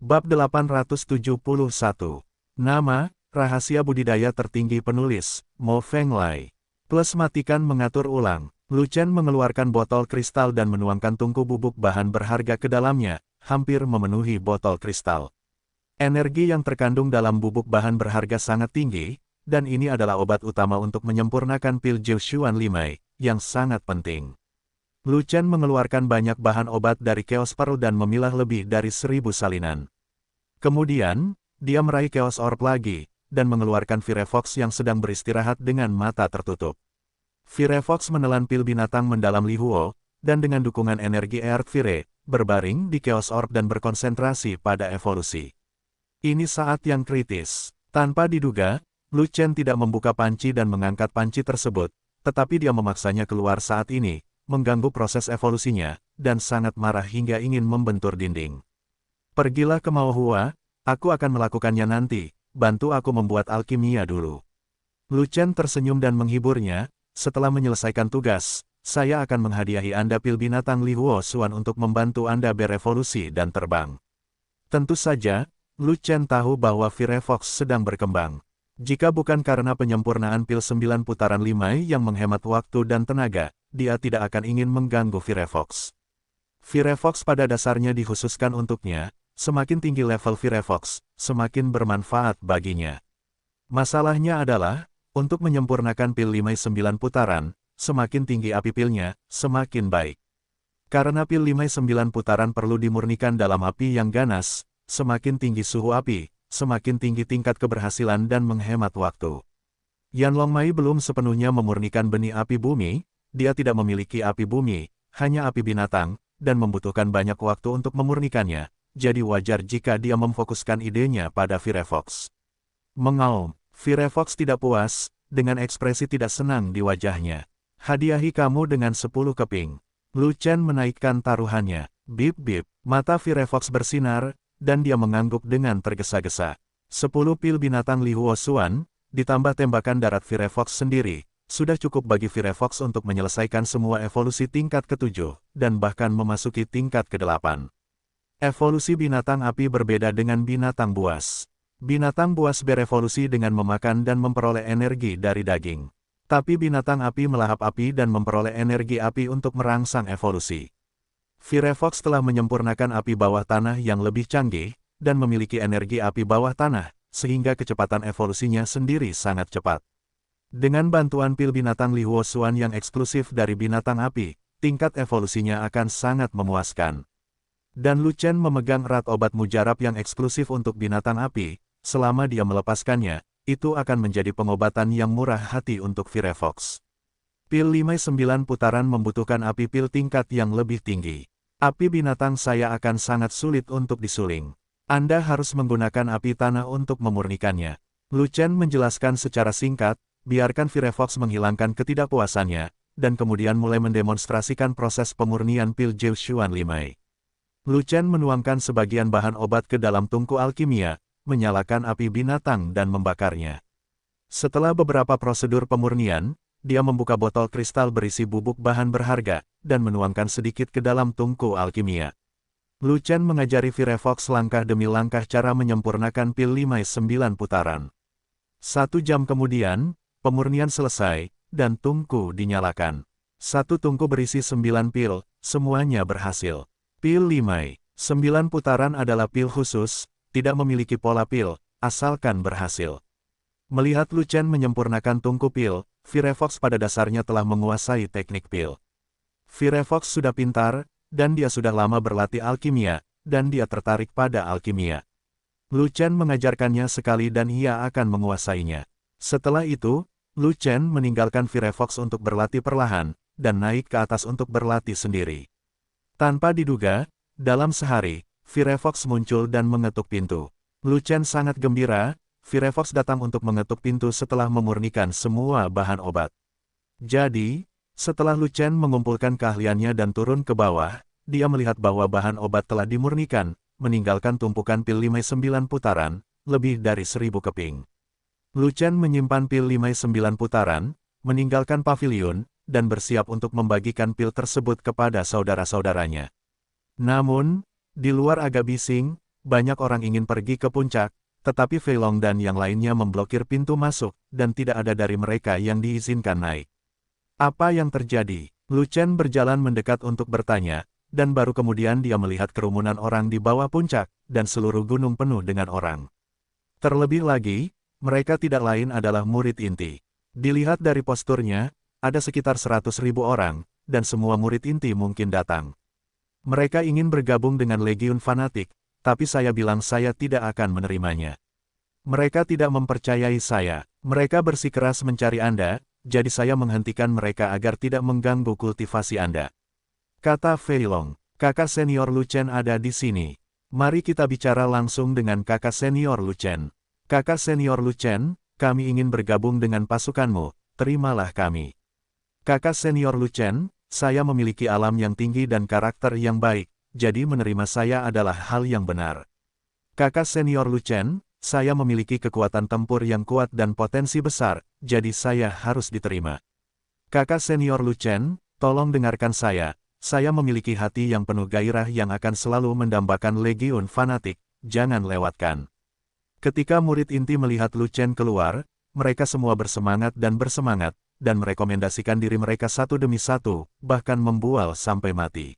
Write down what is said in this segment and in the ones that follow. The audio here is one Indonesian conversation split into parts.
Bab 871. Nama, rahasia budidaya tertinggi penulis, Mo Fenglai. Plus matikan mengatur ulang. Lu Chen mengeluarkan botol kristal dan menuangkan tungku bubuk bahan berharga ke dalamnya, hampir memenuhi botol kristal. Energi yang terkandung dalam bubuk bahan berharga sangat tinggi, dan ini adalah obat utama untuk menyempurnakan pil Jiushuan Limai, yang sangat penting. Lu Chen mengeluarkan banyak bahan obat dari Chaos Pearl dan memilah lebih dari 1000 salinan. Kemudian, dia meraih Chaos Orb lagi, dan mengeluarkan Firefox yang sedang beristirahat dengan mata tertutup. Firefox menelan pil binatang mendalam Li Huo, dan dengan dukungan energi Earth Fire, berbaring di Chaos Orb dan berkonsentrasi pada evolusi. Ini saat yang kritis. Tanpa diduga, Lu Chen tidak membuka panci dan mengangkat panci tersebut, tetapi dia memaksanya keluar saat ini, mengganggu proses evolusinya, dan sangat marah hingga ingin membentur dinding. Pergilah ke Mao Hua, aku akan melakukannya nanti, bantu aku membuat alkimia dulu. Lu Chen tersenyum dan menghiburnya, setelah menyelesaikan tugas, saya akan menghadiahi Anda pil binatang Li Huo Xuan untuk membantu Anda berevolusi dan terbang. Tentu saja, Lu Chen tahu bahwa Firefox sedang berkembang. Jika bukan karena penyempurnaan pil 9 putaran Limai yang menghemat waktu dan tenaga, dia tidak akan ingin mengganggu Firefox. Firefox pada dasarnya dikhususkan untuknya, semakin tinggi level Firefox, semakin bermanfaat baginya. Masalahnya adalah, untuk menyempurnakan pil Limai 9 putaran, semakin tinggi api pilnya, semakin baik. Karena pil Limai 9 putaran perlu dimurnikan dalam api yang ganas, semakin tinggi suhu api, semakin tinggi tingkat keberhasilan dan menghemat waktu. Yan Longmai belum sepenuhnya memurnikan benih api bumi, dia tidak memiliki api bumi, hanya api binatang, dan membutuhkan banyak waktu untuk memurnikannya, jadi wajar jika dia memfokuskan idenya pada Firefox. Mengaum, Firefox tidak puas, dengan ekspresi tidak senang di wajahnya. Hadiahi kamu dengan 10 keping. Lu Chen menaikkan taruhannya. Bip bip, mata Firefox bersinar, dan dia mengangguk dengan tergesa-gesa. 10 pil binatang Li Huo Xuan, ditambah tembakan darat Firefox sendiri, sudah cukup bagi Firefox untuk menyelesaikan semua evolusi tingkat ke-7, dan bahkan memasuki tingkat ke-8. Evolusi binatang api berbeda dengan binatang buas. Binatang buas berevolusi dengan memakan dan memperoleh energi dari daging. Tapi binatang api melahap api dan memperoleh energi api untuk merangsang evolusi. Firefox telah menyempurnakan api bawah tanah yang lebih canggih, dan memiliki energi api bawah tanah, sehingga kecepatan evolusinya sendiri sangat cepat. Dengan bantuan pil binatang Li Huo Xuan yang eksklusif dari binatang api, tingkat evolusinya akan sangat memuaskan. Dan Lu Chen memegang erat obat mujarab yang eksklusif untuk binatang api, selama dia melepaskannya, itu akan menjadi pengobatan yang murah hati untuk Firefox. Pil Limai 9 putaran membutuhkan api pil tingkat yang lebih tinggi. Api binatang saya akan sangat sulit untuk disuling. Anda harus menggunakan api tanah untuk memurnikannya. Lu Chen menjelaskan secara singkat, biarkan Firefox menghilangkan ketidakpuasannya, dan kemudian mulai mendemonstrasikan proses pemurnian pil Jiushuan Limai. Lu Chen menuangkan sebagian bahan obat ke dalam tungku alkimia, menyalakan api binatang dan membakarnya. Setelah beberapa prosedur pemurnian, dia membuka botol kristal berisi bubuk bahan berharga, dan menuangkan sedikit ke dalam tungku alkimia. Lu Chen mengajari Firefox langkah demi langkah cara menyempurnakan pil Limai 9 putaran. 1 jam kemudian, pemurnian selesai, dan tungku dinyalakan. 1 tungku berisi 9 pil, semuanya berhasil. Pil Limai 9 putaran adalah pil khusus, tidak memiliki pola pil, asalkan berhasil. Melihat Lu Chen menyempurnakan tungku pil, Firefox pada dasarnya telah menguasai teknik pil. Firefox sudah pintar, dan dia sudah lama berlatih alkimia, dan dia tertarik pada alkimia. Lu Chen mengajarkannya sekali dan ia akan menguasainya. Setelah itu, Lu Chen meninggalkan Firefox untuk berlatih perlahan, dan naik ke atas untuk berlatih sendiri. Tanpa diduga, dalam sehari, Firefox muncul dan mengetuk pintu. Lu Chen sangat gembira, Firefox datang untuk mengetuk pintu setelah memurnikan semua bahan obat. Jadi, setelah Lu Chen mengumpulkan keahliannya dan turun ke bawah, dia melihat bahwa bahan obat telah dimurnikan, meninggalkan tumpukan pil Limai 9 putaran, lebih dari 1000 keping. Lu Chen menyimpan pil Limai 9 putaran, meninggalkan pavilion, dan bersiap untuk membagikan pil tersebut kepada saudara-saudaranya. Namun, di luar agak bising, banyak orang ingin pergi ke puncak, tetapi Fei Long dan yang lainnya memblokir pintu masuk, dan tidak ada dari mereka yang diizinkan naik. Apa yang terjadi? Lu Chen berjalan mendekat untuk bertanya, dan baru kemudian dia melihat kerumunan orang di bawah puncak, dan seluruh gunung penuh dengan orang. Terlebih lagi, mereka tidak lain adalah murid inti. Dilihat dari posturnya, ada sekitar 100.000 orang, dan semua murid inti mungkin datang. Mereka ingin bergabung dengan Legiun Fanatik, tapi saya bilang saya tidak akan menerimanya. Mereka tidak mempercayai saya. Mereka bersikeras mencari Anda, jadi saya menghentikan mereka agar tidak mengganggu kultivasi Anda. Kata Fei Long, kakak senior Lu Chen ada di sini. Mari kita bicara langsung dengan kakak senior Lu Chen. Kakak senior Lu Chen, kami ingin bergabung dengan pasukanmu, terimalah kami. Kakak senior Lu Chen, saya memiliki alam yang tinggi dan karakter yang baik, jadi menerima saya adalah hal yang benar. Kakak senior Lu Chen, saya memiliki kekuatan tempur yang kuat dan potensi besar, jadi saya harus diterima. Kakak senior Lu Chen, tolong dengarkan saya memiliki hati yang penuh gairah yang akan selalu mendambakan Legiun Fanatik, jangan lewatkan. Ketika murid inti melihat Lu Chen keluar, mereka semua bersemangat, dan merekomendasikan diri mereka satu demi satu, bahkan membual sampai mati.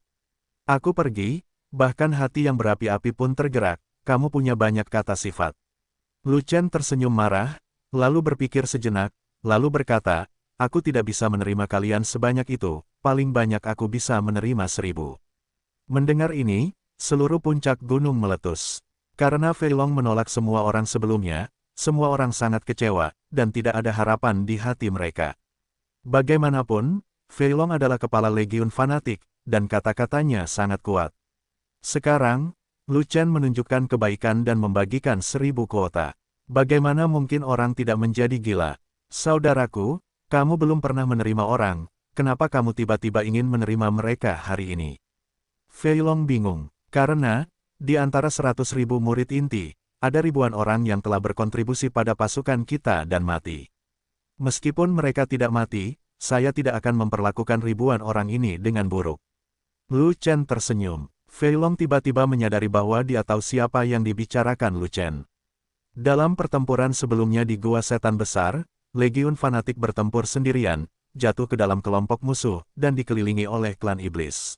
Aku pergi, bahkan hati yang berapi-api pun tergerak, kamu punya banyak kata sifat. Lu Chen tersenyum marah, lalu berpikir sejenak, lalu berkata, aku tidak bisa menerima kalian sebanyak itu, paling banyak aku bisa menerima 1000. Mendengar ini, seluruh puncak gunung meletus. Karena Fei Long menolak semua orang sebelumnya, semua orang sangat kecewa, dan tidak ada harapan di hati mereka. Bagaimanapun, Fei Long adalah kepala Legiun Fanatik, dan kata-katanya sangat kuat. Sekarang, Lu Chen menunjukkan kebaikan dan membagikan 1000 kuota. Bagaimana mungkin orang tidak menjadi gila? Saudaraku, kamu belum pernah menerima orang, kenapa kamu tiba-tiba ingin menerima mereka hari ini? Fei Long bingung, karena, di antara 100.000 murid inti, ada ribuan orang yang telah berkontribusi pada pasukan kita dan mati. Meskipun mereka tidak mati, saya tidak akan memperlakukan ribuan orang ini dengan buruk. Lu Chen tersenyum. Fei Long tiba-tiba menyadari bahwa dia tahu siapa yang dibicarakan Lu Chen. Dalam pertempuran sebelumnya di Gua Setan Besar, Legiun Fanatik bertempur sendirian, jatuh ke dalam kelompok musuh, dan dikelilingi oleh klan iblis.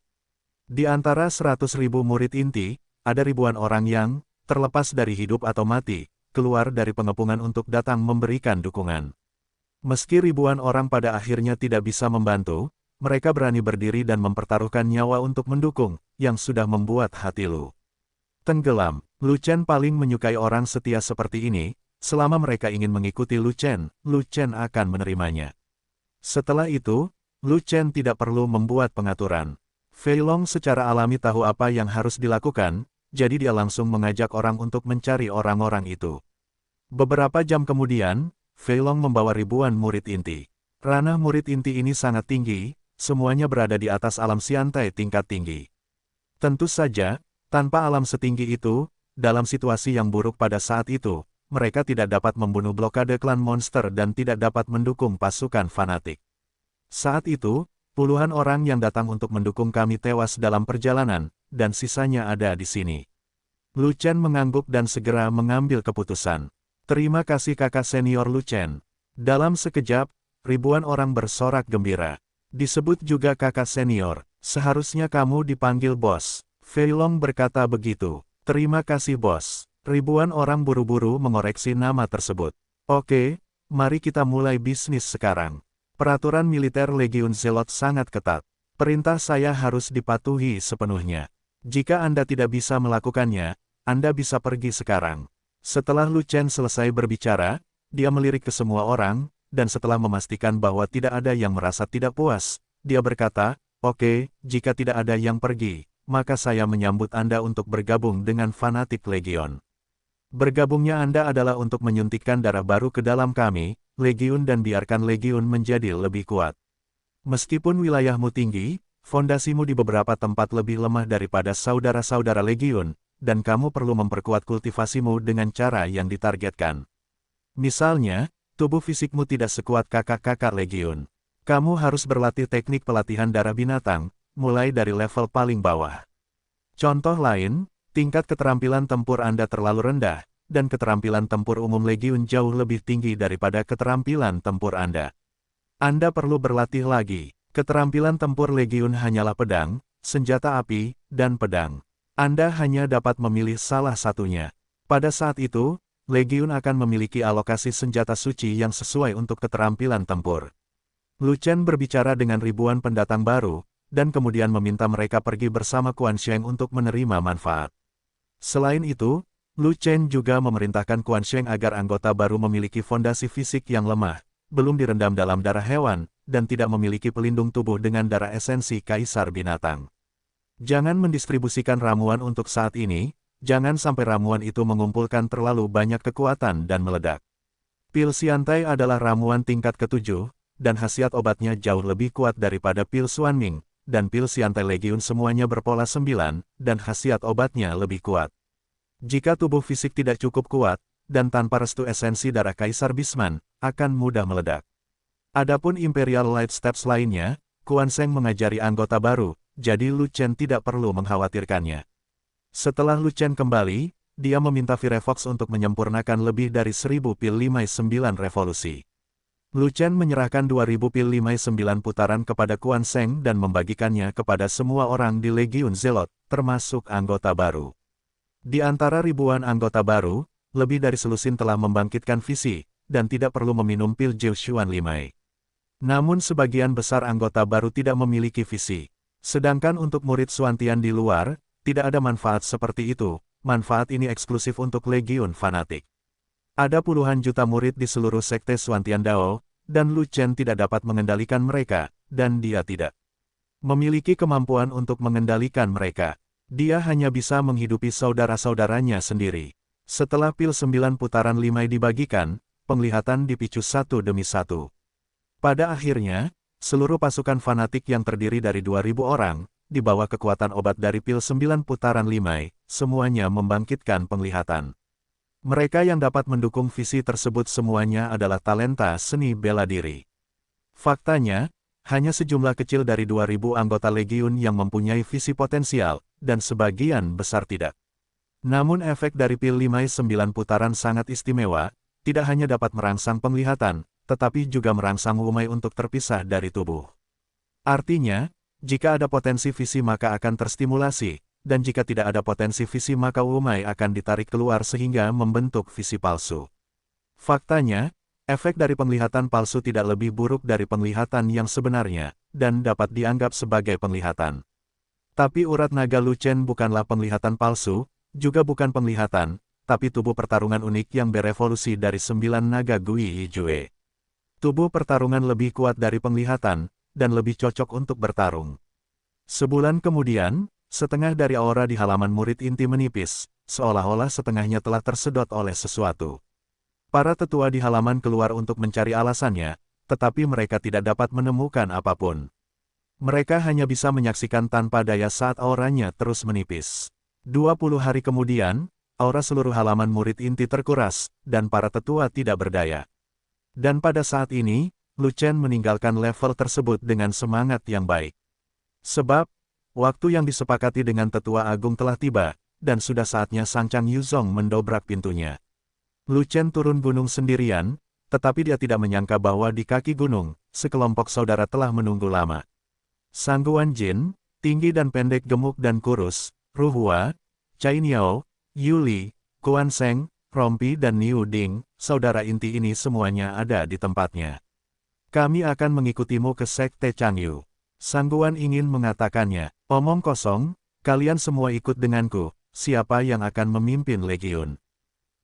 Di antara 100.000 murid inti, ada ribuan orang yang, terlepas dari hidup atau mati, keluar dari pengepungan untuk datang memberikan dukungan. Meski ribuan orang pada akhirnya tidak bisa membantu, mereka berani berdiri dan mempertaruhkan nyawa untuk mendukung, yang sudah membuat hati Lu tenggelam. Lu Chen paling menyukai orang setia seperti ini, selama mereka ingin mengikuti Lu Chen akan menerimanya. Setelah itu, Lu Chen tidak perlu membuat pengaturan. Fei Long secara alami tahu apa yang harus dilakukan, jadi dia langsung mengajak orang untuk mencari orang-orang itu. Beberapa jam kemudian, Fei Long membawa ribuan murid inti. Ranah murid inti ini sangat tinggi, semuanya berada di atas alam siantai tingkat tinggi. Tentu saja, tanpa alam setinggi itu, dalam situasi yang buruk pada saat itu, mereka tidak dapat membunuh blokade klan monster dan tidak dapat mendukung pasukan fanatik. Saat itu, puluhan orang yang datang untuk mendukung kami tewas dalam perjalanan, dan sisanya ada di sini. Lu Chen mengangguk dan segera mengambil keputusan. Terima kasih kakak senior Lu Chen. Dalam sekejap, ribuan orang bersorak gembira. Disebut juga kakak senior, seharusnya kamu dipanggil bos. Fei Long berkata begitu. Terima kasih bos. Ribuan orang buru-buru mengoreksi nama tersebut. Oke, mari kita mulai bisnis sekarang. Peraturan militer Legiun Zelot sangat ketat. Perintah saya harus dipatuhi sepenuhnya. Jika Anda tidak bisa melakukannya, Anda bisa pergi sekarang. Setelah Lu Chen selesai berbicara, dia melirik ke semua orang, dan setelah memastikan bahwa tidak ada yang merasa tidak puas, dia berkata, oke, jika tidak ada yang pergi, maka saya menyambut Anda untuk bergabung dengan Fanatik Legion. Bergabungnya Anda adalah untuk menyuntikkan darah baru ke dalam kami, Legiun dan biarkan Legiun menjadi lebih kuat. Meskipun wilayahmu tinggi, fondasimu di beberapa tempat lebih lemah daripada saudara-saudara Legiun, dan kamu perlu memperkuat kultivasimu dengan cara yang ditargetkan. Misalnya, tubuh fisikmu tidak sekuat kakak-kakak Legiun. Kamu harus berlatih teknik pelatihan darah binatang, mulai dari level paling bawah. Contoh lain, tingkat keterampilan tempur Anda terlalu rendah, dan keterampilan tempur umum Legiun jauh lebih tinggi daripada keterampilan tempur Anda. Anda perlu berlatih lagi. Keterampilan tempur Legiun hanyalah pedang, senjata api, dan pedang. Anda hanya dapat memilih salah satunya. Pada saat itu, Legiun akan memiliki alokasi senjata suci yang sesuai untuk keterampilan tempur. Lu Chen berbicara dengan ribuan pendatang baru, dan kemudian meminta mereka pergi bersama Quan Sheng untuk menerima manfaat. Selain itu, Lu Chen juga memerintahkan Quan Sheng agar anggota baru memiliki fondasi fisik yang lemah, belum direndam dalam darah hewan, dan tidak memiliki pelindung tubuh dengan darah esensi kaisar binatang. Jangan mendistribusikan ramuan untuk saat ini, jangan sampai ramuan itu mengumpulkan terlalu banyak kekuatan dan meledak. Pil Xiantai adalah ramuan tingkat ke-7, dan khasiat obatnya jauh lebih kuat daripada pil Xuanming, dan pil Xiantai Legiun semuanya berpola 9, dan khasiat obatnya lebih kuat. Jika tubuh fisik tidak cukup kuat, dan tanpa restu esensi darah Kaisar Bisman, akan mudah meledak. Adapun Imperial Light Steps lainnya, Quan Sheng mengajari anggota baru, jadi Lu Chen tidak perlu mengkhawatirkannya. Setelah Lu Chen kembali, dia meminta Firefox untuk menyempurnakan lebih dari 1000 pil 59 revolusi. Lu Chen menyerahkan 2000 pil 59 putaran kepada Quan Sheng dan membagikannya kepada semua orang di Legiun Zelot, termasuk anggota baru. Di antara ribuan anggota baru, lebih dari selusin telah membangkitkan visi, dan tidak perlu meminum pil Jiushuan Limai. Namun sebagian besar anggota baru tidak memiliki visi. Sedangkan untuk murid Xuantian di luar, tidak ada manfaat seperti itu, manfaat ini eksklusif untuk Legiun fanatik. Ada puluhan juta murid di seluruh sekte Xuantian Dao, dan Lu Chen tidak dapat mengendalikan mereka, dan dia tidak memiliki kemampuan untuk mengendalikan mereka. Dia hanya bisa menghidupi saudara-saudaranya sendiri. Setelah pil 9 putaran Limai dibagikan, penglihatan dipicu satu demi satu. Pada akhirnya, seluruh pasukan fanatik yang terdiri dari 2000 orang, di bawah kekuatan obat dari pil 9 putaran Limai, semuanya membangkitkan penglihatan. Mereka yang dapat mendukung visi tersebut semuanya adalah talenta seni bela diri. Faktanya, hanya sejumlah kecil dari 2000 anggota Legiun yang mempunyai visi potensial, dan sebagian besar tidak. Namun efek dari pil 59 putaran sangat istimewa, tidak hanya dapat merangsang penglihatan, tetapi juga merangsang umai untuk terpisah dari tubuh. Artinya, jika ada potensi visi maka akan terstimulasi, dan jika tidak ada potensi visi maka umai akan ditarik keluar sehingga membentuk visi palsu. Faktanya, efek dari penglihatan palsu tidak lebih buruk dari penglihatan yang sebenarnya, dan dapat dianggap sebagai penglihatan. Tapi urat naga Lu Chen bukanlah penglihatan palsu, juga bukan penglihatan, tapi tubuh pertarungan unik yang berevolusi dari 9 naga Gui Yijue. Tubuh pertarungan lebih kuat dari penglihatan, dan lebih cocok untuk bertarung. Sebulan kemudian, setengah dari aura di halaman murid inti menipis, seolah-olah setengahnya telah tersedot oleh sesuatu. Para tetua di halaman keluar untuk mencari alasannya, tetapi mereka tidak dapat menemukan apapun. Mereka hanya bisa menyaksikan tanpa daya saat auranya terus menipis. 20 hari kemudian, aura seluruh halaman murid inti terkuras, dan para tetua tidak berdaya. Dan pada saat ini, Lu Chen meninggalkan level tersebut dengan semangat yang baik. Sebab, waktu yang disepakati dengan tetua agung telah tiba, dan sudah saatnya Sang Chang Yuzong mendobrak pintunya. Lu Chen turun gunung sendirian, tetapi dia tidak menyangka bahwa di kaki gunung, sekelompok saudara telah menunggu lama. Sang Guan Jin, tinggi dan pendek gemuk dan kurus, Ru Hua, Cai Niao, Yuli, Quan Sheng, Rompi dan Niu Ding, saudara inti ini semuanya ada di tempatnya. Kami akan mengikutimu ke Sekte Changyu. Sang Guan ingin mengatakannya, omong kosong, kalian semua ikut denganku, siapa yang akan memimpin Legiun?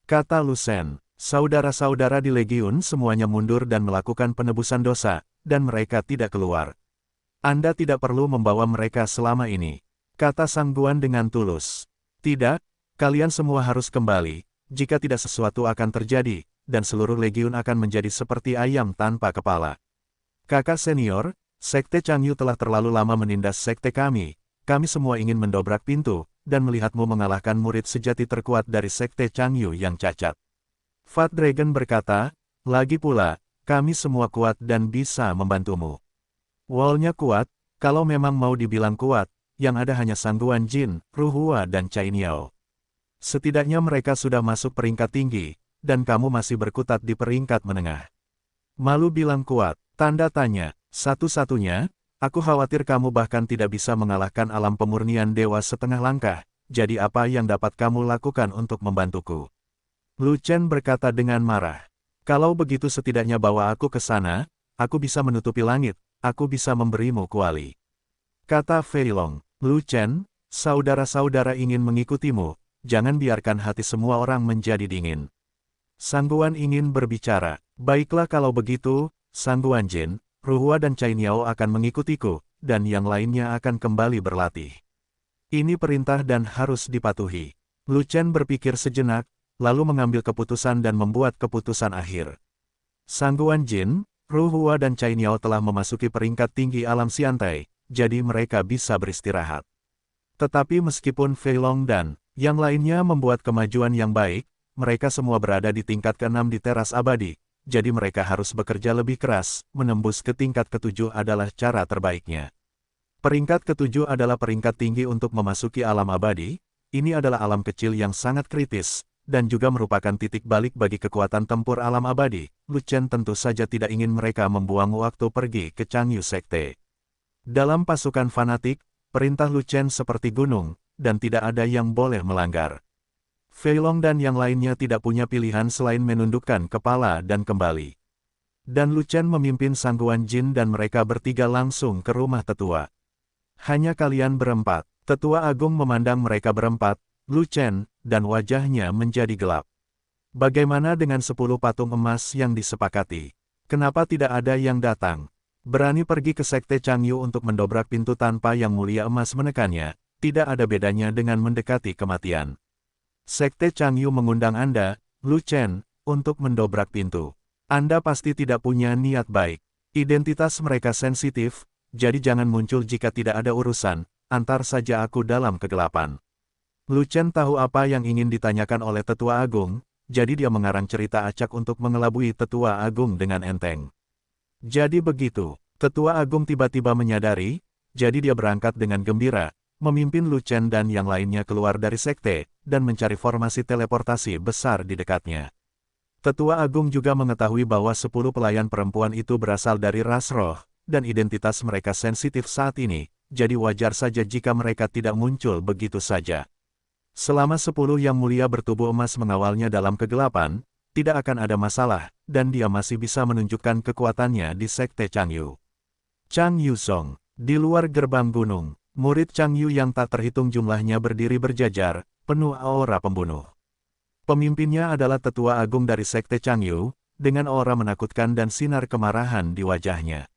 Kata Lu Shen, saudara-saudara di Legiun semuanya mundur dan melakukan penebusan dosa, dan mereka tidak keluar. Anda tidak perlu membawa mereka selama ini. Kata Sang Guan dengan tulus. Tidak, kalian semua harus kembali, jika tidak sesuatu akan terjadi, dan seluruh Legiun akan menjadi seperti ayam tanpa kepala. Kakak senior, Sekte Changyu telah terlalu lama menindas sekte kami semua ingin mendobrak pintu, dan melihatmu mengalahkan murid sejati terkuat dari Sekte Changyu yang cacat. Fat Dragon berkata, lagi pula, kami semua kuat dan bisa membantumu. Wall-nya kuat, kalau memang mau dibilang kuat, yang ada hanya Sang Guan Jin, Ru Hua dan Cai Niao. Setidaknya mereka sudah masuk peringkat tinggi, dan kamu masih berkutat di peringkat menengah. Malu bilang kuat, tanda tanya, satu-satunya, aku khawatir kamu bahkan tidak bisa mengalahkan alam pemurnian dewa setengah langkah, jadi apa yang dapat kamu lakukan untuk membantuku? Lu Chen berkata dengan marah. Kalau begitu setidaknya bawa aku ke sana, aku bisa menutupi langit, aku bisa memberimu kuali. Kata Fei Long, Lu Chen, saudara-saudara ingin mengikutimu, jangan biarkan hati semua orang menjadi dingin. Sangguan ingin berbicara, baiklah kalau begitu, Sangguan Jin, Ruhua dan Cai Niao akan mengikutiku, dan yang lainnya akan kembali berlatih. Ini perintah dan harus dipatuhi. Lu Chen berpikir sejenak, lalu mengambil keputusan dan membuat keputusan akhir. Sangguan Jin, Ruhua dan Cai Niao telah memasuki peringkat tinggi alam Xiantai, jadi mereka bisa beristirahat. Tetapi meskipun Fei Long dan yang lainnya membuat kemajuan yang baik, mereka semua berada di tingkat ke-6 di teras abadi, jadi mereka harus bekerja lebih keras, menembus ke tingkat ke-7 adalah cara terbaiknya. Peringkat ke-7 adalah peringkat tinggi untuk memasuki alam abadi, ini adalah alam kecil yang sangat kritis, dan juga merupakan titik balik bagi kekuatan tempur alam abadi. Lu Chen tentu saja tidak ingin mereka membuang waktu pergi ke Changyu Sekte. Dalam pasukan fanatik, perintah Lu Chen seperti gunung, dan tidak ada yang boleh melanggar. Fei Long dan yang lainnya tidak punya pilihan selain menundukkan kepala dan kembali. Dan Lu Chen memimpin Sangguan Jin dan mereka bertiga langsung ke rumah tetua. Hanya kalian berempat. Tetua Agung memandang mereka berempat, Lu Chen, dan wajahnya menjadi gelap. Bagaimana dengan 10 patung emas yang disepakati? Kenapa tidak ada yang datang? Berani pergi ke Sekte Changyu untuk mendobrak pintu tanpa Yang Mulia Emas menekannya, tidak ada bedanya dengan mendekati kematian. Sekte Changyu mengundang Anda, Lu Chen, untuk mendobrak pintu. Anda pasti tidak punya niat baik. Identitas mereka sensitif, jadi jangan muncul jika tidak ada urusan, antar saja aku dalam kegelapan. Lu Chen tahu apa yang ingin ditanyakan oleh Tetua Agung, jadi dia mengarang cerita acak untuk mengelabui Tetua Agung dengan enteng. Jadi begitu, Tetua Agung tiba-tiba menyadari, jadi dia berangkat dengan gembira, memimpin Lu Chen dan yang lainnya keluar dari sekte, dan mencari formasi teleportasi besar di dekatnya. Tetua Agung juga mengetahui bahwa 10 pelayan perempuan itu berasal dari ras roh, dan identitas mereka sensitif saat ini, jadi wajar saja jika mereka tidak muncul begitu saja. Selama 10 yang mulia bertubuh emas mengawalnya dalam kegelapan, tidak akan ada masalah, dan dia masih bisa menunjukkan kekuatannya di Sekte Changyu. Chang Yu Song, di luar gerbang gunung, murid Changyu yang tak terhitung jumlahnya berdiri berjajar, penuh aura pembunuh. Pemimpinnya adalah Tetua Agung dari Sekte Changyu, dengan aura menakutkan dan sinar kemarahan di wajahnya.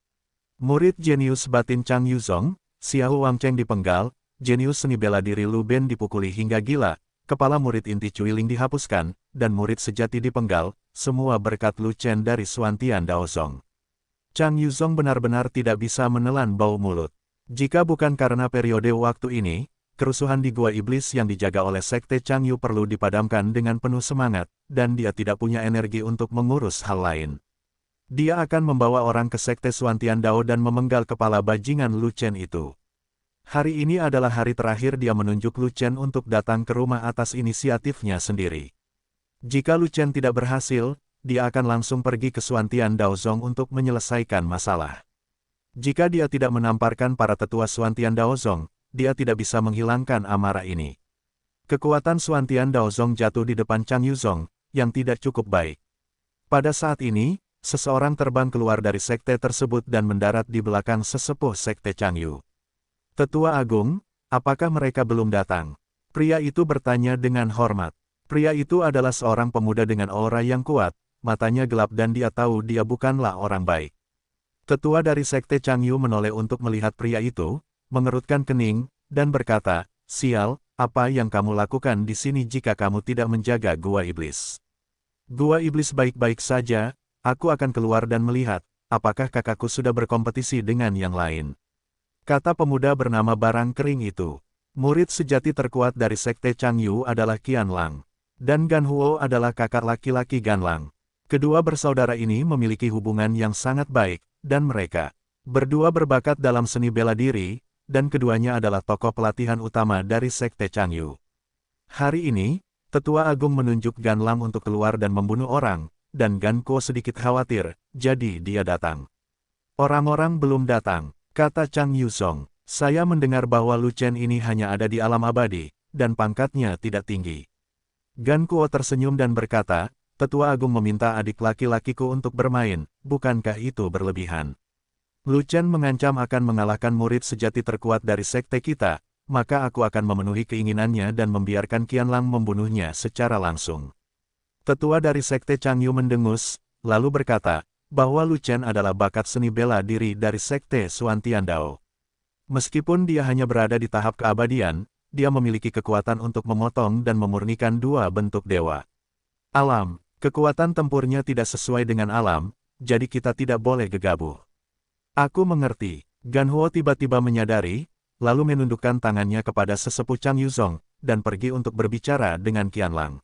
Murid jenius batin Chang Yu Song, Xiao Wangcheng dipenggal, jenius seni bela diri Lu Ben dipukuli hingga gila, kepala murid inti Cuiling dihapuskan, dan murid sejati dipenggal, semua berkat Lu Chen dari Suantian Daozong. Chang Yu Song benar-benar tidak bisa menelan bau mulut. Jika bukan karena periode waktu ini, kerusuhan di Gua Iblis yang dijaga oleh Sekte Changyu perlu dipadamkan dengan penuh semangat, dan dia tidak punya energi untuk mengurus hal lain. Dia akan membawa orang ke Sekte Suantian Dao dan memenggal kepala bajingan Lu Chen itu. Hari ini adalah hari terakhir dia menunjuk Lu Chen untuk datang ke rumah atas inisiatifnya sendiri. Jika Lu Chen tidak berhasil, dia akan langsung pergi ke Suantian Daozong untuk menyelesaikan masalah. Jika dia tidak menamparkan para tetua Suantian Daozong, dia tidak bisa menghilangkan amarah ini. Kekuatan Suantian Daozong jatuh di depan Chang Yuzong, yang tidak cukup baik. Pada saat ini, seseorang terbang keluar dari sekte tersebut dan mendarat di belakang sesepuh Sekte Changyu. Tetua Agung, apakah mereka belum datang? Pria itu bertanya dengan hormat. Pria itu adalah seorang pemuda dengan aura yang kuat, matanya gelap dan dia tahu dia bukanlah orang baik. Tetua dari Sekte Changyu menoleh untuk melihat pria itu, mengerutkan kening, dan berkata, "Sial, apa yang kamu lakukan di sini jika kamu tidak menjaga Gua Iblis?" "Gua Iblis baik-baik saja, aku akan keluar dan melihat, apakah kakakku sudah berkompetisi dengan yang lain," kata pemuda bernama Barang Kering itu. Murid sejati terkuat dari Sekte Changyu adalah Qian Lang, dan Gan Huo adalah kakak laki-laki Gan Lang. Kedua bersaudara ini memiliki hubungan yang sangat baik, dan mereka berdua berbakat dalam seni bela diri, dan keduanya adalah tokoh pelatihan utama dari Sekte Changyu. Hari ini, Tetua Agung menunjuk Gan Lam untuk keluar dan membunuh orang, dan Gan Kuo sedikit khawatir, jadi dia datang. Orang-orang belum datang, kata Chang Yuzong. Saya mendengar bahwa Lu Chen ini hanya ada di alam abadi, dan pangkatnya tidak tinggi. Gan Kuo tersenyum dan berkata, Tetua Agung meminta adik laki-lakiku untuk bermain, bukankah itu berlebihan? Lu Chen mengancam akan mengalahkan murid sejati terkuat dari sekte kita, maka aku akan memenuhi keinginannya dan membiarkan Qianlang membunuhnya secara langsung. Tetua dari sekte Changyu mendengus, lalu berkata, bahwa Lu Chen adalah bakat seni bela diri dari sekte Xuantian Dao. Meskipun dia hanya berada di tahap keabadian, dia memiliki kekuatan untuk memotong dan memurnikan dua bentuk dewa. Alam, kekuatan tempurnya tidak sesuai dengan alam, jadi kita tidak boleh gegabah. Aku mengerti. Gan Huo tiba-tiba menyadari, lalu menundukkan tangannya kepada sesepuh Chang Yuzong, dan pergi untuk berbicara dengan Qianlang.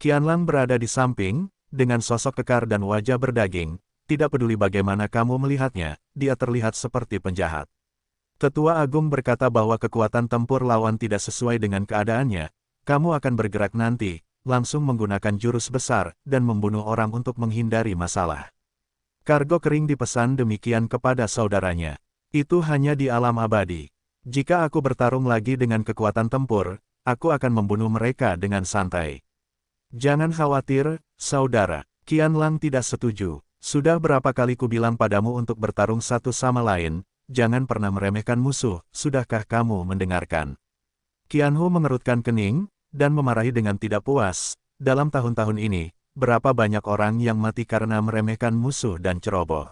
Qianlang berada di samping, dengan sosok kekar dan wajah berdaging, tidak peduli bagaimana kamu melihatnya, dia terlihat seperti penjahat. Tetua Agung berkata bahwa kekuatan tempur lawan tidak sesuai dengan keadaannya, kamu akan bergerak nanti, langsung menggunakan jurus besar, dan membunuh orang untuk menghindari masalah. Kargo kering dipesan demikian kepada saudaranya. Itu hanya di alam abadi. Jika aku bertarung lagi dengan kekuatan tempur, aku akan membunuh mereka dengan santai. Jangan khawatir, saudara. Qianlang tidak setuju. Sudah berapa kali ku bilang padamu untuk bertarung satu sama lain, jangan pernah meremehkan musuh, sudahkah kamu mendengarkan? Qianhu mengerutkan kening, dan memarahi dengan tidak puas, dalam tahun-tahun ini, berapa banyak orang yang mati karena meremehkan musuh dan ceroboh.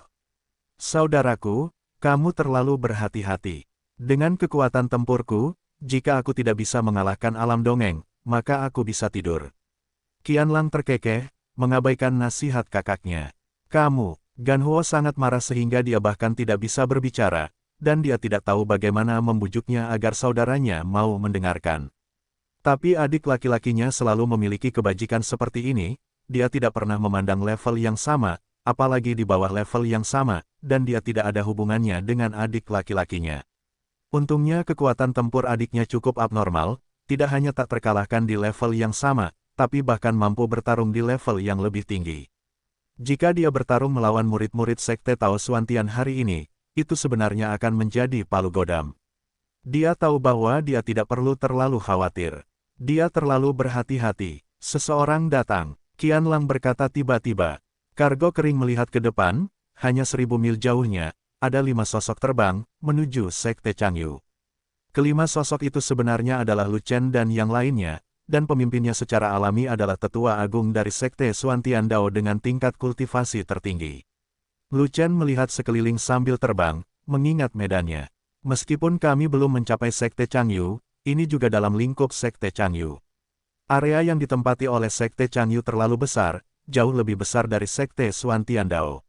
Saudaraku, kamu terlalu berhati-hati. Dengan kekuatan tempurku, jika aku tidak bisa mengalahkan alam dongeng, maka aku bisa tidur. Qianlang terkekeh, mengabaikan nasihat kakaknya. Kamu, Gan Huo sangat marah sehingga dia bahkan tidak bisa berbicara, dan dia tidak tahu bagaimana membujuknya agar saudaranya mau mendengarkan. Tapi adik laki-lakinya selalu memiliki kebajikan seperti ini, dia tidak pernah memandang level yang sama, apalagi di bawah level yang sama, dan dia tidak ada hubungannya dengan adik laki-lakinya. Untungnya kekuatan tempur adiknya cukup abnormal, tidak hanya tak terkalahkan di level yang sama, tapi bahkan mampu bertarung di level yang lebih tinggi. Jika dia bertarung melawan murid-murid sekte Tao Xuantian hari ini, itu sebenarnya akan menjadi palu godam. Dia tahu bahwa dia tidak perlu terlalu khawatir. Dia terlalu berhati-hati. Seseorang datang. Qianlang berkata tiba-tiba. Kargo kering melihat ke depan, hanya 1000 mil jauhnya, ada 5 sosok terbang, menuju sekte Changyu. Kelima sosok itu sebenarnya adalah Lu Chen dan yang lainnya, dan pemimpinnya secara alami adalah tetua agung dari sekte Xuantian Dao dengan tingkat kultivasi tertinggi. Lu Chen melihat sekeliling sambil terbang, mengingat medannya. Meskipun kami belum mencapai sekte Changyu, ini juga dalam lingkup sekte Changyu. Area yang ditempati oleh sekte Changyu terlalu besar, jauh lebih besar dari sekte Xuantian Dao.